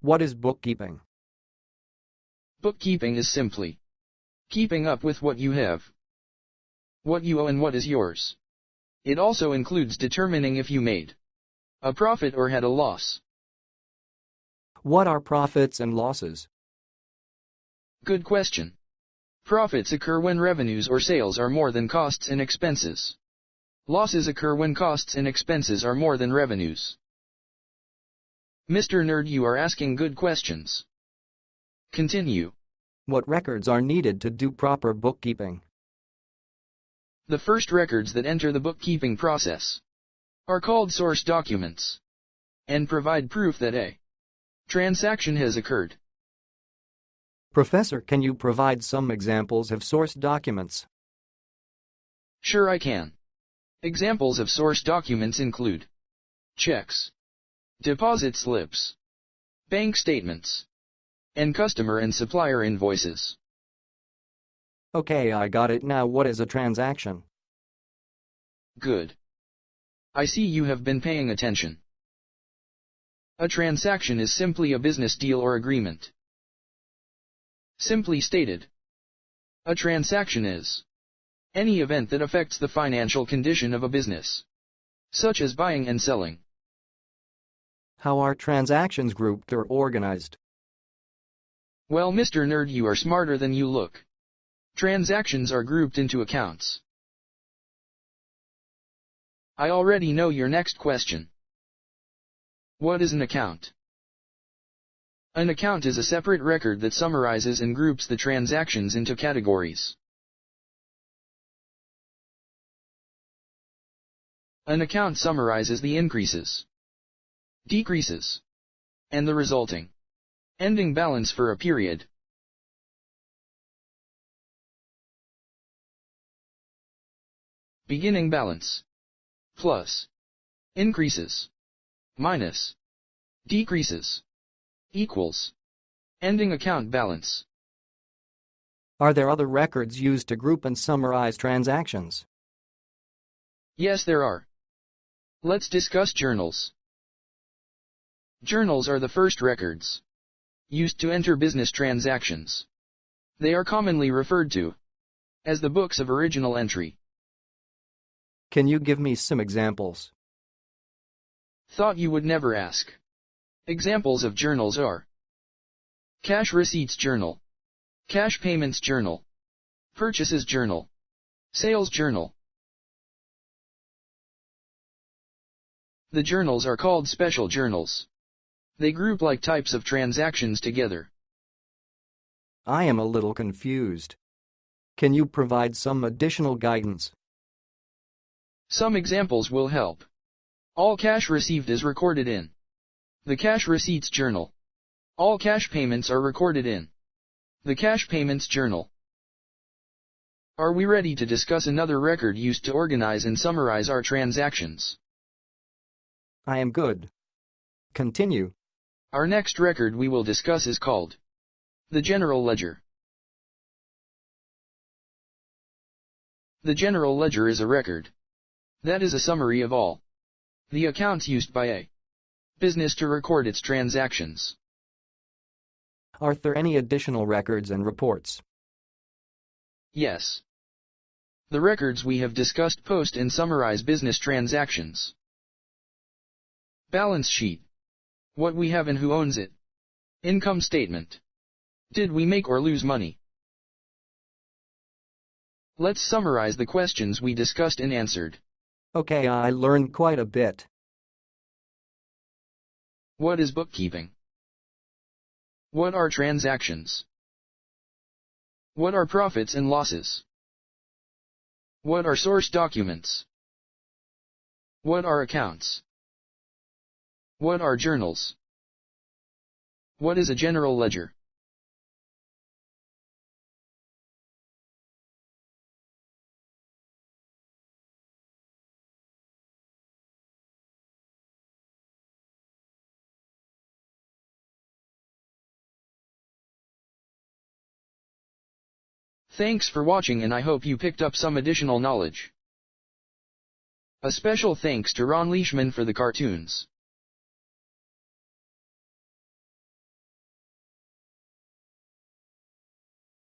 What is bookkeeping? Bookkeeping is simply keeping up with what you have, what you owe and what is yours. It also includes determining if you made a profit or had a loss. What are profits and losses? Good question. Profits occur when revenues or sales are more than costs and expenses. Losses occur when costs and expenses are more than revenues. Mr. Nerd, you are asking good questions. Continue. What records are needed to do proper bookkeeping? The first records that enter the bookkeeping process are called source documents and provide proof that a transaction has occurred. Professor, can you provide some examples of source documents? Sure I can. Examples of source documents include checks, deposit slips, bank statements, and customer and supplier invoices. Okay, I got it now. What is a transaction? Good. I see you have been paying attention. A transaction is simply a business deal or agreement. Simply stated, a transaction is any event that affects the financial condition of a business, such as buying and selling. How are transactions grouped or organized? Well, Mr. Nerd, you are smarter than you look. Transactions are grouped into accounts. I already know your next question. What is an account? An account is a separate record that summarizes and groups the transactions into categories. An account summarizes the increases, decreases, and the resulting ending balance for a period. Beginning balance plus increases minus decreases equals ending account balance. Are there other records used to group and summarize transactions? Yes, there are. Let's discuss journals. Journals are the first records used to enter business transactions. They are commonly referred to as the books of original entry. Can you give me some examples? Thought you would never ask. Examples of journals are cash receipts journal, cash payments journal, purchases journal, sales journal. The journals are called special journals. They group like types of transactions together. I am a little confused. Can you provide some additional guidance? Some examples will help. All cash received is recorded in the cash receipts journal. All cash payments are recorded in the cash payments journal. Are we ready to discuss another record used to organize and summarize our transactions? I am good. Continue. Our next record we will discuss is called the general ledger. The general ledger is a record that is a summary of all the accounts used by a business to record its transactions. Are there any additional records and reports? Yes. The records we have discussed post and summarize business transactions. Balance sheet. What we have and who owns it. Income statement. Did we make or lose money? Let's summarize the questions we discussed and answered. Okay, I learned quite a bit. What is bookkeeping? What are transactions? What are profits and losses? What are source documents? What are accounts? What are journals? What is a general ledger? Thanks for watching, and I hope you picked up some additional knowledge. A special thanks to Ron Leishman for the cartoons.